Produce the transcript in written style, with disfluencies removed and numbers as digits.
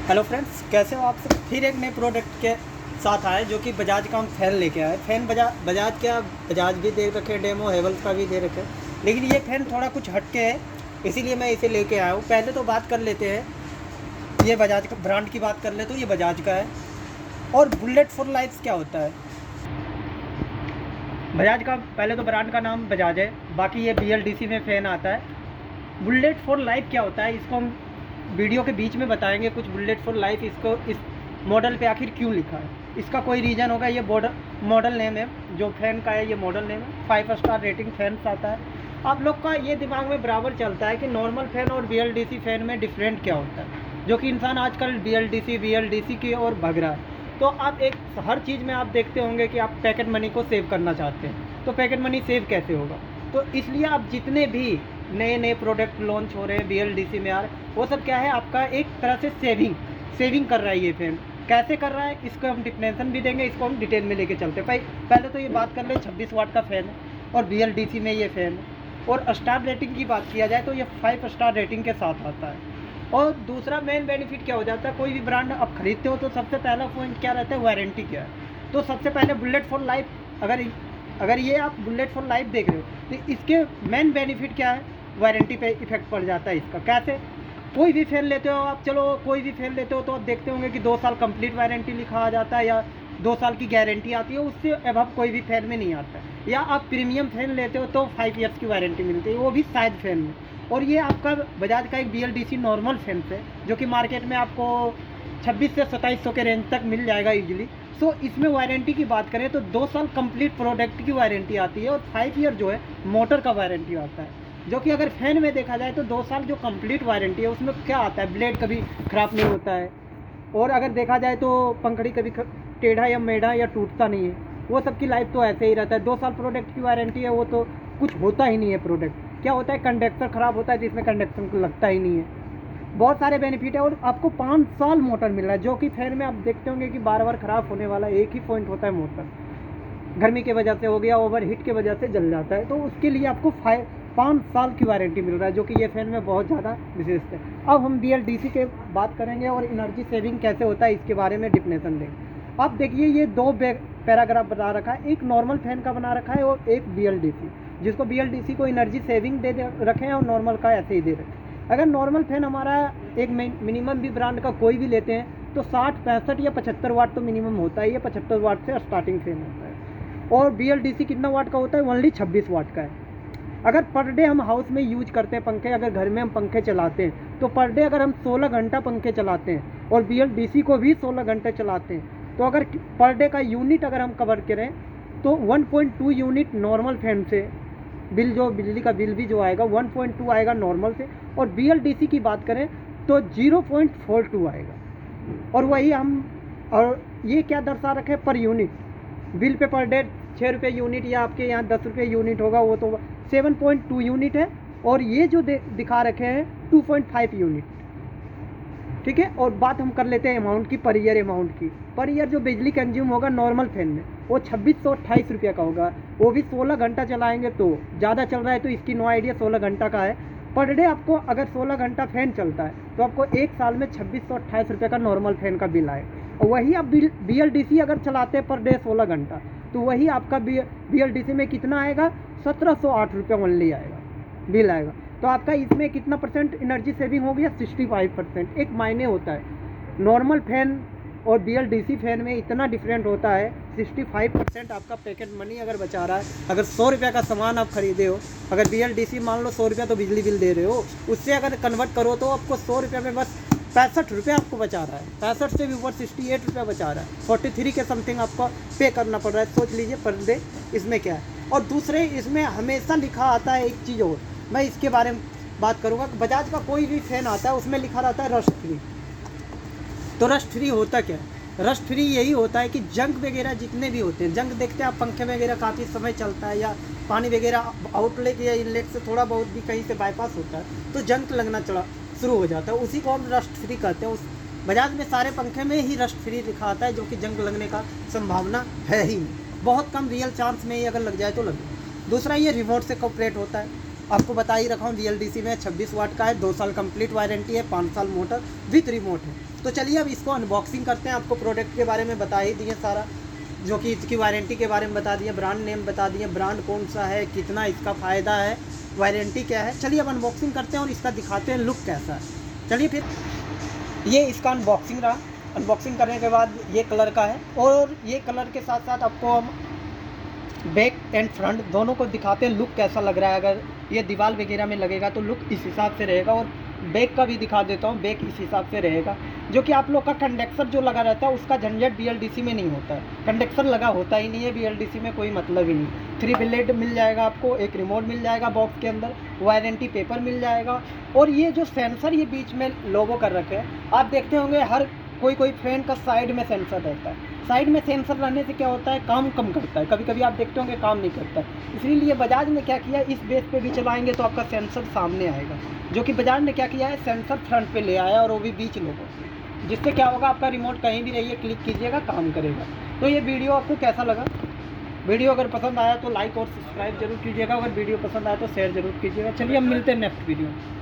Hello friends, कैसे हो आप सब। फिर एक नए प्रोडक्ट के साथ आए जो कि बजाज का हम फ़ैन लेके आए। फ़ैन बजाज भी दे रखे, डेमो हेवल्स का भी दे रखे, लेकिन ये फ़ैन थोड़ा कुछ हटके है, इसीलिए मैं इसे लेके आया हूँ। पहले तो बात कर लेते हैं, ये बजाज का ब्रांड की बात कर ले तो ये बजाज का है। और बुलेट फॉर लाइफ क्या होता है बजाज का, पहले तो ब्रांड का नाम बजाज है, बाकी ये BLDC में फ़ैन आता है। बुलेट फॉर लाइफ क्या होता है इसको हम वीडियो के बीच में बताएंगे। कुछ बुलेट फॉर लाइफ इसको इस मॉडल पे आखिर क्यों लिखा है, इसका कोई रीज़न होगा। ये मॉडल नेम है जो फैन का है, ये मॉडल नेम है। 5 स्टार रेटिंग फैन आता है। आप लोग का ये दिमाग में बराबर चलता है कि नॉर्मल फ़ैन और BLDC फ़ैन में डिफरेंट क्या होता है, जो कि इंसान आजकल BLDC की ओर भाग रहा है। तो आप एक हर चीज़ में आप देखते होंगे कि आप पैकेट मनी को सेव करना चाहते हैं, तो पैकेट मनी सेव कैसे होगा। तो इसलिए आप जितने भी नए प्रोडक्ट लॉन्च हो रहे हैं BLDC में आ रहे हैं, वो सब क्या है, आपका एक तरह से सेविंग कर रहा है। ये फैन कैसे कर रहा है इसको हम डिफिनेशन भी देंगे, इसको हम डिटेल में लेके चलते हैं। पहले तो ये बात कर ले, 26 वाट का फ़ैन है और BLDC में ये फ़ैन है। और स्टार रेटिंग की बात किया जाए तो ये 5 स्टार रेटिंग के साथ आता है। और दूसरा मेन बेनिफिट क्या हो जाता है, कोई भी ब्रांड आप खरीदते हो तो सबसे पहला पॉइंट क्या रहता है, वारंटी क्या है। तो सबसे पहले बुलेट फॉर लाइफ, अगर ये आप बुलेट फॉर लाइफ देख रहे हो तो इसके मेन बेनिफिट क्या है, वारंटी पे इफेक्ट पड़ जाता है इसका। कैसे, कोई भी फ़ैन लेते हो आप, चलो कोई भी फ़ैन लेते हो तो आप देखते होंगे कि 2 साल कंप्लीट वारंटी लिखा आ जाता है या 2 साल की गारंटी आती है, उससे अबव कोई भी फ़ैन में नहीं आता है। या आप प्रीमियम फ़ैन लेते हो तो 5 ईयर्स की वारंटी मिलती है, वो भी शायद फ़ैन में। और ये आपका बजाज का एक BLDC नॉर्मल फ़ैन है जो कि मार्केट में आपको 26 से 2700 के रेंज तक मिल जाएगा ईजिली। सो इसमें वारंटी की बात करें तो 2 साल कंप्लीट प्रोडक्ट की वारंटी आती है और 5 ईयर जो है मोटर का वारंटी आता है। जो कि अगर फ़ैन में देखा जाए तो 2 साल जो कंप्लीट वारंटी है उसमें क्या आता है, ब्लेड कभी ख़राब नहीं होता है। और अगर देखा जाए तो पंखड़ी कभी टेढ़ा या मेढ़ा या टूटता नहीं है, वो सब की लाइफ तो ऐसे ही रहता है। 2 साल प्रोडक्ट की वारंटी है, वो तो कुछ होता ही नहीं है। प्रोडक्ट क्या होता है, कंडक्टर ख़राब होता है जिसमें कंडक्टर को लगता ही नहीं है। बहुत सारे बेनिफिट है। और आपको 5 साल मोटर मिल रहा है, जो कि फ़ैन में आप देखते होंगे कि बार बार ख़राब होने वाला एक ही पॉइंट होता है, मोटर गर्मी की वजह से हो गया, ओवर हीट की वजह से जल जाता है। तो उसके लिए आपको 5 साल की वारंटी मिल रहा है, जो कि ये फ़ैन में बहुत ज़्यादा विशेष है। अब हम BLDC के बात करेंगे और एनर्जी सेविंग कैसे होता है इसके बारे में डिफिनेशन देंगे। आप देखिए, ये 2 पैराग्राफ बना रखा है, एक नॉर्मल फ़ैन का बना रखा है और एक BLDC, जिसको BLDC को एनर्जी सेविंग दे रखे हैं और नॉर्मल का ऐसे ही दे रखे हैं। अगर नॉर्मल फ़ैन हमारा एक मिनिमम भी ब्रांड का कोई भी लेते हैं तो 60, 65 या 75 वाट तो मिनिमम होता है। ये 75 वाट से स्टार्टिंग फ़ैन होता है। और BLDC कितना वाट का होता है, ओनली 26 वाट का है। अगर पर डे हम हाउस में यूज करते हैं पंखे, अगर घर में हम पंखे चलाते हैं तो पर डे अगर हम 16 घंटा पंखे चलाते हैं और BLDC को भी 16 घंटे चलाते हैं, तो अगर पर डे का यूनिट अगर हम कवर करें तो 1.2 यूनिट नॉर्मल फैन से बिजली का बिल भी जो आएगा 1.2 आएगा नॉर्मल से। और BLDC की बात करें तो 0.42 आएगा। और वही और ये क्या दर्शा रखे, per unit bill pay per day 6 रुपये यूनिट या आपके यहाँ 10 रुपये यूनिट होगा, वो तो 7.2 यूनिट है। और ये जो दिखा रखे हैं 2.5 यूनिट, ठीक है। और बात हम कर लेते हैं अमाउंट की, पर ईयर अमाउंट की। पर ईयर जो बिजली कंज्यूम होगा नॉर्मल फैन में वो 2628 रुपये का होगा। वो भी 16 घंटा चलाएंगे तो ज़्यादा चल रहा है तो इसकी नो आइडिया 16 घंटा का है। पर डे आपको अगर 16 घंटा फैन चलता है तो आपको एक साल में 2628 रुपये का नॉर्मल फैन का बिल आए। और वही आप BLDC अगर चलाते हैं पर डे 16 घंटा तो वही आपका BLDC में कितना आएगा, 1708 रुपये ओनली आएगा, बिल आएगा। तो आपका इसमें कितना परसेंट एनर्जी सेविंग हो गया, 65%। एक मायने होता है, नॉर्मल फैन और BLDC फैन में इतना डिफरेंट होता है। 65% आपका पैकेट मनी अगर बचा रहा है। अगर 100 रुपये का सामान आप खरीदे हो, अगर BLDC मान लो 100 रुपये तो बिजली बिल दे रहे हो, उससे अगर कन्वर्ट करो तो आपको 100 रुपये में बस 65 रुपये आपको बचा रहा है। 65 से भी ऊपर 68 रुपये बचा रहा है। 43 के समथिंग आपको पे करना पड़ रहा है। सोच लीजिए पर डे इसमें क्या है। और दूसरे इसमें हमेशा लिखा आता है एक चीज़ और, मैं इसके बारे में बात करूँगा। बजाज का कोई भी फ़ैन आता है उसमें लिखा रहता है रस्ट फ्री। तो रस्ट फ्री होता क्या है, रस्ट फ्री यही होता है कि जंग वगैरह जितने भी होते हैं, जंग देखते हैं आप पंखे वगैरह काफ़ी समय चलता है या पानी वगैरह आउटलेट या इनलेट से थोड़ा बहुत भी कहीं से बाईपास होता है तो जंग लगना शुरू हो जाता है, उसी को हम रस्ट फ्री कहते हैं। उस बजाज में सारे पंखे में ही रस्ट फ्री लिखा आता है, जो कि जंग लगने का संभावना है ही नहीं, बहुत कम रियल चांस में ही अगर लग जाए तो लगे। दूसरा, ये रिमोट से कॉपरेट होता है। आपको बता ही रखा हूँ BLDC में 26 वाट का है, 2 साल कंप्लीट वारंटी है, 5 साल मोटर विथ रिमोट है। तो चलिए अब इसको अनबॉक्सिंग करते हैं। आपको प्रोडक्ट के बारे में बता ही दिए सारा, जो कि इसकी वारंटी के बारे में बता दिए, ब्रांड नेम बता दिए, ब्रांड कौन सा है, कितना इसका फ़ायदा है, वारंटी क्या है। चलिए अब अनबॉक्सिंग करते हैं और इसका दिखाते हैं लुक कैसा है। चलिए फिर ये इसका अनबॉक्सिंग रहा। अनबॉक्सिंग करने के बाद ये कलर का है, और ये कलर के साथ साथ आपको हम बैक एंड फ्रंट दोनों को दिखाते हैं लुक कैसा लग रहा है। अगर ये दीवार वगैरह में लगेगा तो लुक इस हिसाब से रहेगा, और बैक का भी दिखा देता हूँ, बैक इस हिसाब से रहेगा। जो कि आप लोग का कंडेंसर जो लगा रहता है उसका झंझट BLDC में नहीं होता है, कंडेंसर लगा होता ही नहीं है BLDC में, कोई मतलब ही नहीं। 3 ब्लेड मिल जाएगा आपको, एक रिमोट मिल जाएगा बॉक्स के अंदर, वारंटी पेपर मिल जाएगा। और ये जो सेंसर ये बीच में लोगो कर रखे हैं, आप देखते होंगे हर कोई फैन का साइड में सेंसर रहता है। साइड में सेंसर रहने से क्या होता है, काम कम करता है, कभी कभी आप देखते होंगे काम नहीं करता है। इसलिए बजाज ने क्या किया, इस बेस पे भी चलाएंगे तो आपका सेंसर सामने आएगा। जो कि बजाज ने क्या किया है, सेंसर फ्रंट पे ले आया, और वो भी बीच लोगों से, जिससे क्या होगा, आपका रिमोट कहीं भी रहिए, क्लिक कीजिएगा काम करेगा। तो ये वीडियो आपको कैसा लगा? वीडियो अगर पसंद आया तो लाइक और सब्सक्राइब जरूर कीजिएगा, अगर वीडियो पसंद आया तो शेयर जरूर कीजिएगा। चलिए हम मिलते हैं नेक्स्ट वीडियो में।